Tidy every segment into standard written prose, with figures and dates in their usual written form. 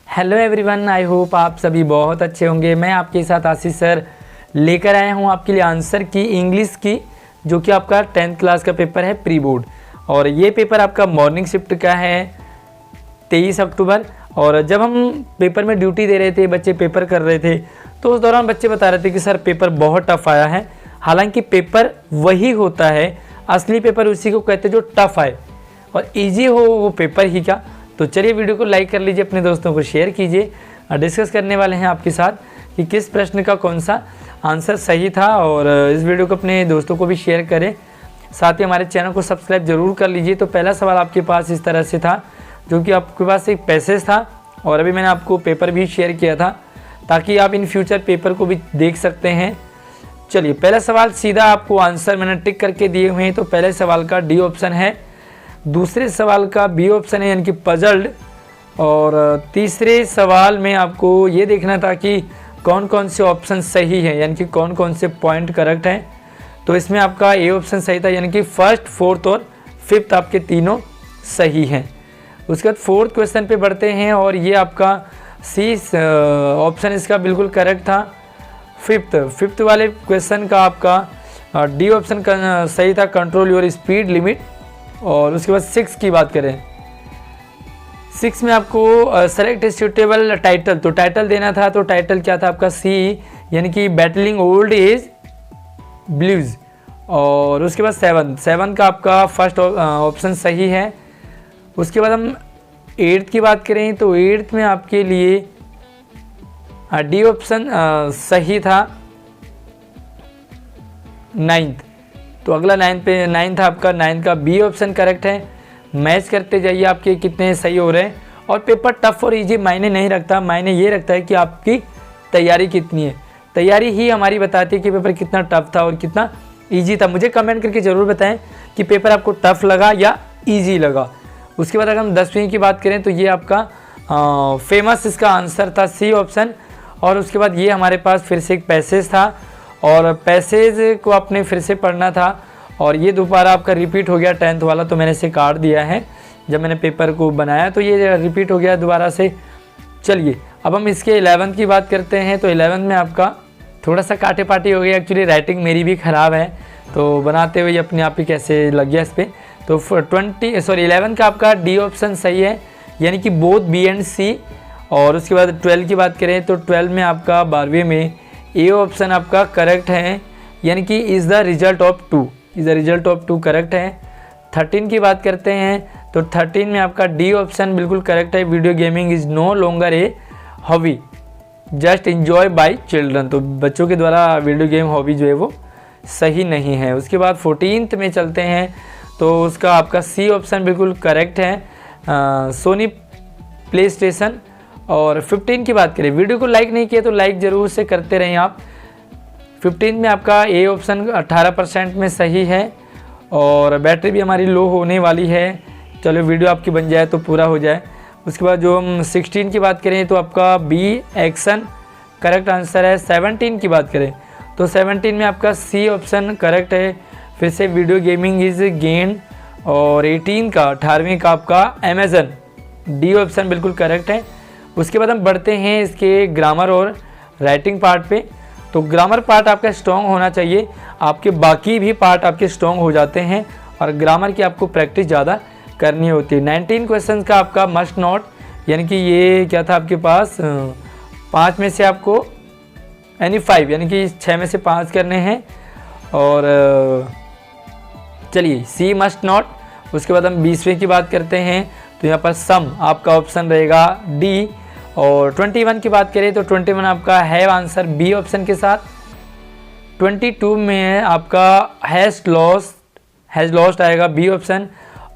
Hello everyone, I hope आप सभी बहुत अच्छे होंगे। मैं आपके साथ आशीष सर लेकर आया हूं आपके लिए आंसर की इंग्लिश की, जो कि आपका 10th क्लास का पेपर है प्री बोर्ड। और ये पेपर आपका मॉर्निंग शिफ्ट का है 23 अक्टूबर। और जब हम पेपर में ड्यूटी दे रहे थे, बच्चे पेपर कर रहे थे, तो उस दौरान बच्चे बता रहे थे कि सर पेपर बहुत टफ आया है। हालांकि पेपर वही होता है, असली पेपर उसी को कहते हैं जो टफ आए, और ईजी हो वो पेपर ही क्या। तो चलिए वीडियो को लाइक कर लीजिए, अपने दोस्तों को शेयर कीजिए। डिस्कस करने वाले हैं आपके साथ कि किस प्रश्न का कौन सा आंसर सही था, और इस वीडियो को अपने दोस्तों को भी शेयर करें। साथ ही हमारे चैनल को सब्सक्राइब जरूर कर लीजिए। तो पहला सवाल आपके पास इस तरह से था, जो कि आपके पास एक पैसेज था, और अभी मैंने आपको पेपर भी शेयर किया था ताकि आप इन फ्यूचर पेपर को भी देख सकते हैं। चलिए पहला सवाल सीधा आपको आंसर मैंने टिक करके दिए हुए हैं। तो पहले सवाल का डी ऑप्शन है, दूसरे सवाल का बी ऑप्शन है यानी कि पजल्ड, और तीसरे सवाल में आपको ये देखना था कि कौन कौन से ऑप्शन सही हैं, यानी कि कौन कौन से पॉइंट करेक्ट हैं। तो इसमें आपका ए ऑप्शन सही था, यानी कि फर्स्ट, फोर्थ और फिफ्थ आपके तीनों सही हैं। उसके बाद फोर्थ क्वेश्चन पे बढ़ते हैं, और ये आपका सी ऑप्शन इसका बिल्कुल करेक्ट था। फिफ्थ वाले क्वेश्चन का आपका डी ऑप्शन का सही था, कंट्रोल योर स्पीड लिमिट। और उसके बाद 6 की बात करें, 6 में आपको सेलेक्ट सूटेबल टाइटल, तो टाइटल देना था। तो टाइटल क्या था आपका सी, यानी कि बैटलिंग ओल्ड एज ब्लूज। और उसके बाद 7 का आपका फर्स्ट ऑप्शन सही है। उसके बाद हम 8th की बात करें, तो 8th में आपके लिए डी ऑप्शन सही था। 9th, तो अगला 9th आपका 9th का बी ऑप्शन करेक्ट है। मैच करते जाइए आपके कितने सही हो रहे हैं। और पेपर टफ और इजी मायने नहीं रखता, मायने ये रखता है कि आपकी तैयारी कितनी है। तैयारी ही हमारी बताती है कि पेपर कितना टफ था और कितना इजी था। मुझे कमेंट करके ज़रूर बताएं कि पेपर आपको टफ लगा या इजी लगा। उसके बाद अगर हम 10वीं की बात करें, तो ये आपका फेमस इसका आंसर था सी ऑप्शन। और उसके बाद ये हमारे पास फिर से एक पैसेज था, और पैसेज को आपने फिर से पढ़ना था, और ये दोबारा आपका रिपीट हो गया 10th वाला, तो मैंने इसे काट दिया है। जब मैंने पेपर को बनाया तो ये रिपीट हो गया दोबारा से। चलिए अब हम इसके 11th की बात करते हैं। तो 11th में आपका थोड़ा सा काटे पाटी हो गया, एक्चुअली राइटिंग मेरी भी ख़राब है, तो बनाते हुए अपने आप ही कैसे लग गया इस पर। तो 11 का आपका डी ऑप्शन सही है, यानी कि बोथ बी एंड सी। और उसके बाद 12 की बात करें, तो 12 में आपका 12वीं में ए ऑप्शन आपका करेक्ट है, यानी कि is the result of 2 correct है। 13 की बात करते हैं, तो 13 में आपका डी ऑप्शन बिल्कुल करेक्ट है, video gaming is no longer a hobby just enjoy by children. तो बच्चों के द्वारा वीडियो गेम हॉबी जो है वो सही नहीं है। उसके बाद 14th में चलते हैं, तो उसका आपका सी ऑप्शन बिल्कुल करेक्ट है, सोनी प्ले स्टेशन। और 15 की बात करें, वीडियो को लाइक नहीं किया तो लाइक ज़रूर से करते रहें आप। 15 में आपका ए ऑप्शन 18% में सही है, और बैटरी भी हमारी लो होने वाली है। चलो वीडियो आपकी बन जाए तो पूरा हो जाए। उसके बाद जो हम 16 की बात करें, तो आपका बी एक्शन करेक्ट आंसर है। 17 की बात करें, तो 17 में आपका सी ऑप्शन करेक्ट है, फिर से वीडियो गेमिंग इज़ गेन। और 18वीं का आपका अमेजन, डी ऑप्शन बिल्कुल करेक्ट है। उसके बाद हम बढ़ते हैं इसके ग्रामर और राइटिंग पार्ट पे। तो ग्रामर पार्ट आपका स्ट्रॉन्ग होना चाहिए, आपके बाकी भी पार्ट आपके स्ट्रॉन्ग हो जाते हैं, और ग्रामर की आपको प्रैक्टिस ज़्यादा करनी होती है। 19 क्वेश्चन का आपका मस्ट नोट, यानी कि ये क्या था आपके पास 5 में से आपको यानी 5, यानी कि 6 में से 5 करने हैं। और चलिए सी मस्ट नोट। उसके बाद हम 20वें की बात करते हैं, तो यहाँ पर सम आपका ऑप्शन रहेगा डी। और 21 की बात करें, तो 21 आपका हैव आंसर बी ऑप्शन के साथ। 22 में आपका हैज़ लॉस्ट आएगा बी ऑप्शन।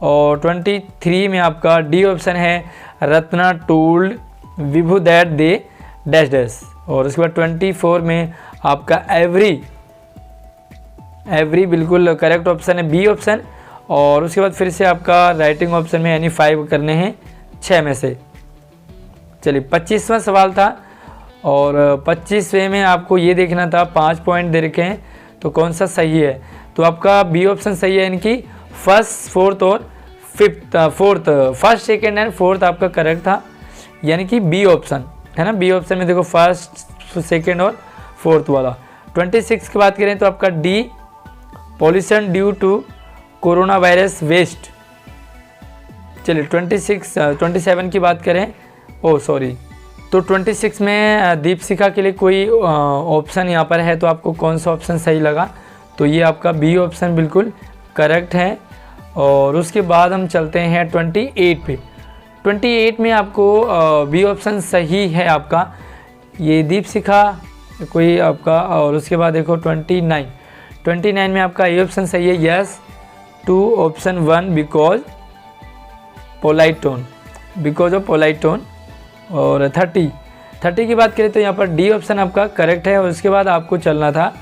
और 23 में आपका डी ऑप्शन है, Ratna told Vibhu that they dash dash. और उसके बाद 24 में आपका एवरी बिल्कुल करेक्ट ऑप्शन है, बी ऑप्शन। और उसके बाद फिर से आपका राइटिंग ऑप्शन में यानी 5 करने हैं 6 में से। चलिए 25वां सवाल था, और 25वें में आपको ये देखना था, 5 पॉइंट दे रखे हैं, तो कौन सा सही है। तो आपका बी ऑप्शन सही है, यानी कि फर्स्ट, फोर्थ और फर्स्ट, सेकेंड एंड फोर्थ आपका करेक्ट था। यानी कि बी ऑप्शन है ना। बी ऑप्शन में देखो फर्स्ट, सेकेंड और फोर्थ वाला। 26 की बात करें तो आपका D, pollution due to coronavirus waste. चलिए 27 की बात करें, तो 26 में दीपशिखा के लिए कोई ऑप्शन यहाँ पर है, तो आपको कौन सा ऑप्शन सही लगा? तो ये आपका बी ऑप्शन बिल्कुल करेक्ट है। और उसके बाद हम चलते हैं 28 पे। 28 में आपको बी ऑप्शन सही है आपका, ये दीपशिखा कोई आपका। और उसके बाद देखो 29 में आपका ए ऑप्शन सही है, yes to option 1 because of polite tone. और 30 की बात करें तो यहाँ पर डी ऑप्शन आपका करेक्ट है। और उसके बाद आपको चलना था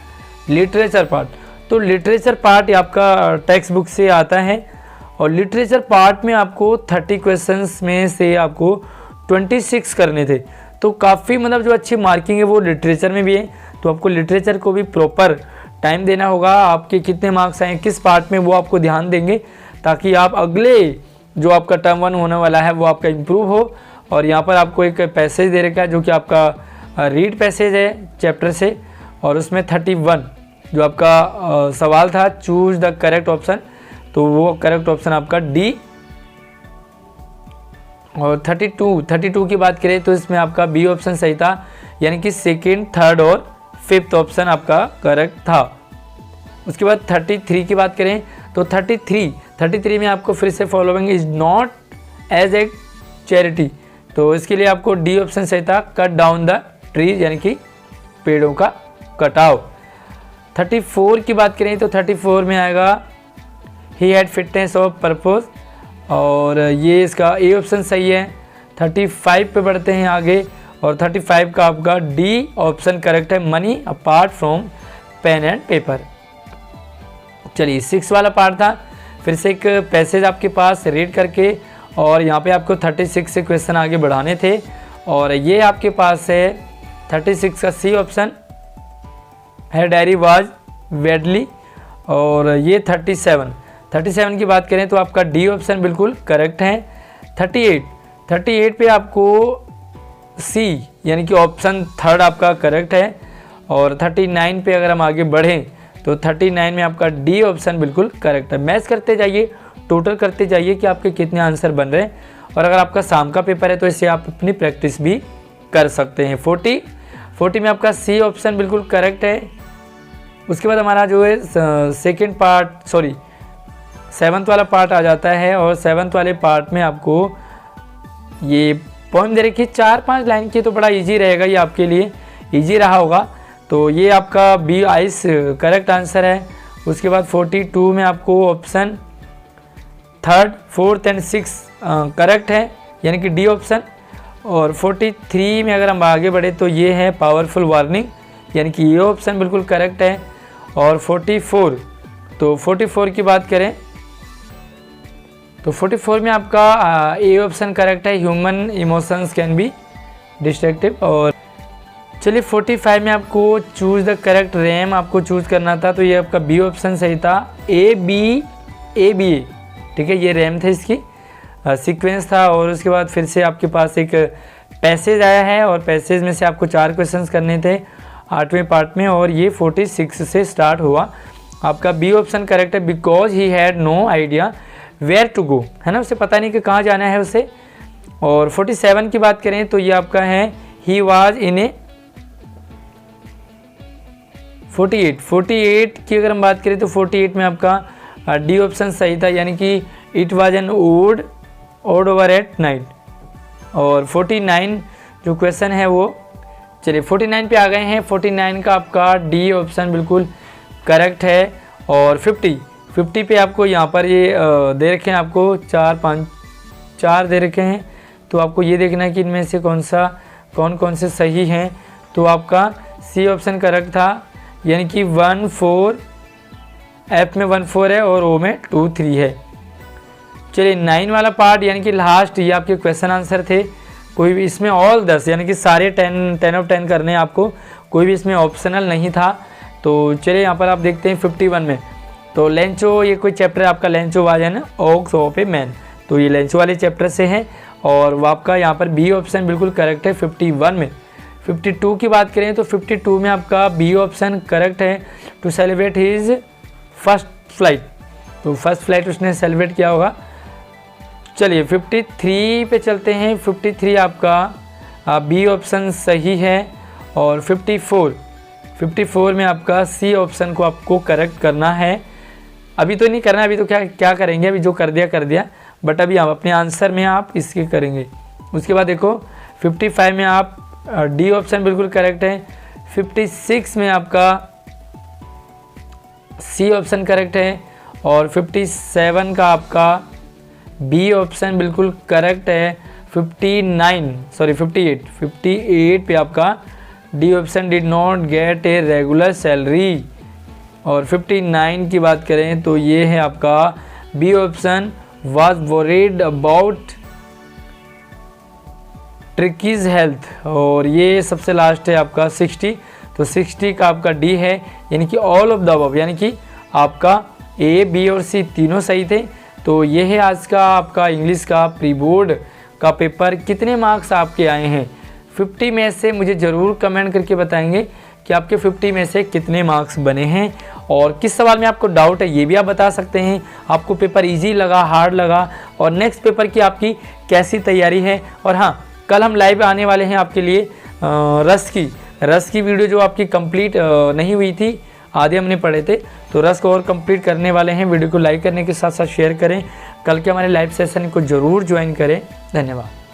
लिटरेचर पार्ट। तो लिटरेचर पार्ट आपका टेक्स्ट बुक से आता है, और लिटरेचर पार्ट में आपको 30 क्वेश्चंस में से आपको 26 करने थे। तो काफ़ी मतलब जो अच्छी मार्किंग है वो लिटरेचर में भी है। तो आपको लिटरेचर को भी प्रॉपर टाइम देना होगा। आपके कितने मार्क्स आए किस पार्ट में वो आपको ध्यान देंगे, ताकि आप अगले जो आपका टर्म 1 होने वाला है वो आपका इम्प्रूव हो। और यहाँ पर आपको एक पैसेज दे रखा है जो कि आपका रीड पैसेज है चैप्टर से, और उसमें 31 जो आपका सवाल था चूज द करेक्ट ऑप्शन, तो वो करेक्ट ऑप्शन आपका डी। और 32 की बात करें तो इसमें आपका बी ऑप्शन सही था, यानी कि सेकंड, थर्ड और फिफ्थ ऑप्शन आपका करेक्ट था। उसके बाद 33 की बात करें तो 33 में आपको फिर से following is not as a charity, तो इसके लिए आपको डी ऑप्शन सही था, कट डाउन द ट्रीज, यानी कि पेड़ों का कटाव। 34 की बात करें तो 34 में आएगा he had fitness of purpose, और ये इसका ए ऑप्शन सही है। 35 पे बढ़ते हैं आगे, और 35 का आपका डी ऑप्शन करेक्ट है, money apart from pen and paper. चलिए 6 वाला पार्ट था, फिर से एक पैसेज आपके पास रीड करके, और यहाँ पे आपको 36 से क्वेश्चन आगे बढ़ाने थे। और ये आपके पास है 36 का सी ऑप्शन है, डायरी वाज वेडली। और ये 37 की बात करें तो आपका डी ऑप्शन बिल्कुल करेक्ट है। 38 पे आपको सी, यानी कि ऑप्शन थर्ड आपका करेक्ट है। और 39 पे अगर हम आगे बढ़ें तो 39 में आपका डी ऑप्शन बिल्कुल करेक्ट है। मैच करते जाइए, टोटल करते जाइए कि आपके कितने आंसर बन रहे हैं। और अगर आपका शाम का पेपर है तो इससे आप अपनी प्रैक्टिस भी कर सकते हैं। 40 में आपका सी ऑप्शन बिल्कुल करेक्ट है। उसके बाद हमारा जो है सेवन्थ वाला पार्ट आ जाता है, और सेवन्थ वाले पार्ट में आपको ये पोएम दे रखी 4-5 लाइन की, तो बड़ा इजी रहेगा, ये आपके लिए इजी रहा होगा। तो ये आपका बी आइस करेक्ट आंसर है। उसके बाद 42 में आपको option third, fourth and 6 correct है, यानी कि डी ऑप्शन। और 43 में अगर हम आगे बढ़े तो ये है पावरफुल वार्निंग, यानी कि ये ऑप्शन बिल्कुल करेक्ट है। और 44 की बात करें तो 44 में आपका ए ऑप्शन करेक्ट है, human emotions can be destructive. और चलिए 45 में आपको चूज द करेक्ट रैम आपको चूज करना था, तो ये आपका बी ऑप्शन सही था, ए बी ए, ठीक है, ये रैम थे, इसकी सीक्वेंस था। और उसके बाद फिर से आपके पास एक पैसेज आया है, और पैसेज में से आपको 4 क्वेश्चंस करने थे 8वें पार्ट में, और ये 46 से स्टार्ट हुआ। आपका बी ऑप्शन करेक्ट है, because he had no idea where to go, है ना, उसे पता नहीं कि कहाँ जाना है उसे। और 47 की बात करें तो ये आपका है ही वाज इन ए 48 की अगर हम बात करें तो 48 में आपका डी ऑप्शन सही था, यानी कि it was an odd hour at night. और 49 जो क्वेश्चन है वो, चलिए 49 पे आ गए हैं। 49 का आपका डी ऑप्शन बिल्कुल करेक्ट है। और 50 पे आपको यहाँ पर ये दे रखे हैं, आपको 4 दे रखे हैं, तो आपको ये देखना है कि इनमें से कौन से सही हैं। तो आपका सी ऑप्शन करेक्ट था, यानी कि 1 4, एफ में 1 4 है और ओ में 2 3 है। चलिए 9 वाला पार्ट, यानी कि लास्ट, ये आपके क्वेश्चन आंसर थे। कोई भी इसमें ऑल 10, यानी कि सारे 10 ऑफ 10 करने हैं आपको, कोई भी इसमें ऑप्शनल नहीं था। तो चलिए यहाँ पर आप देखते हैं 51 में, तो लेंचो, ये कोई चैप्टर है आपका, Lencho was an ox of a man, तो ये लेंचो वाले चैप्टर से है। और वो आपका यहाँ पर बी ऑप्शन बिल्कुल करेक्ट है 51 में। 52 की बात करें तो 52 में आपका बी ऑप्शन करेक्ट है, to celebrate his first flight. तो फर्स्ट फ्लाइट उसने सेलिब्रेट किया होगा। चलिए 53 पे चलते हैं। 53 आपका बी ऑप्शन सही है। और 54 में आपका सी ऑप्शन को आपको करेक्ट करना है। अभी तो नहीं करना, अभी तो क्या करेंगे, अभी जो कर दिया, बट अभी आप अपने आंसर में आप इसके करेंगे। उसके बाद देखो 55 में आप डी ऑप्शन बिल्कुल करेक्ट है। 56 में आपका सी ऑप्शन करेक्ट है। और 57 का आपका बी ऑप्शन बिल्कुल करेक्ट है। 58 पे आपका D option did not get a regular salary. और 59 की बात करें तो ये है आपका B option was worried about Tricki's health. और ये सबसे लास्ट है आपका 60। तो 60 का आपका डी है, यानी कि ऑल ऑफ द अबव, यानी कि आपका ए, बी और सी तीनों सही थे। तो ये है आज का आपका इंग्लिश का प्री बोर्ड का पेपर। कितने मार्क्स आपके आए हैं 50 में से, मुझे ज़रूर कमेंट करके बताएंगे कि आपके 50 में से कितने मार्क्स बने हैं। और किस सवाल में आपको डाउट है ये भी आप बता सकते हैं। आपको पेपर इजी लगा, हार्ड लगा, और नेक्स्ट पेपर की आपकी कैसी तैयारी है। और हाँ, कल हम लाइव आने वाले हैं आपके लिए रस की वीडियो जो आपकी कंप्लीट नहीं हुई थी, आधे हमने पढ़े थे, तो रस को और कंप्लीट करने वाले हैं। वीडियो को लाइक करने के साथ साथ शेयर करें। कल के हमारे लाइव सेशन को ज़रूर ज्वाइन करें। धन्यवाद।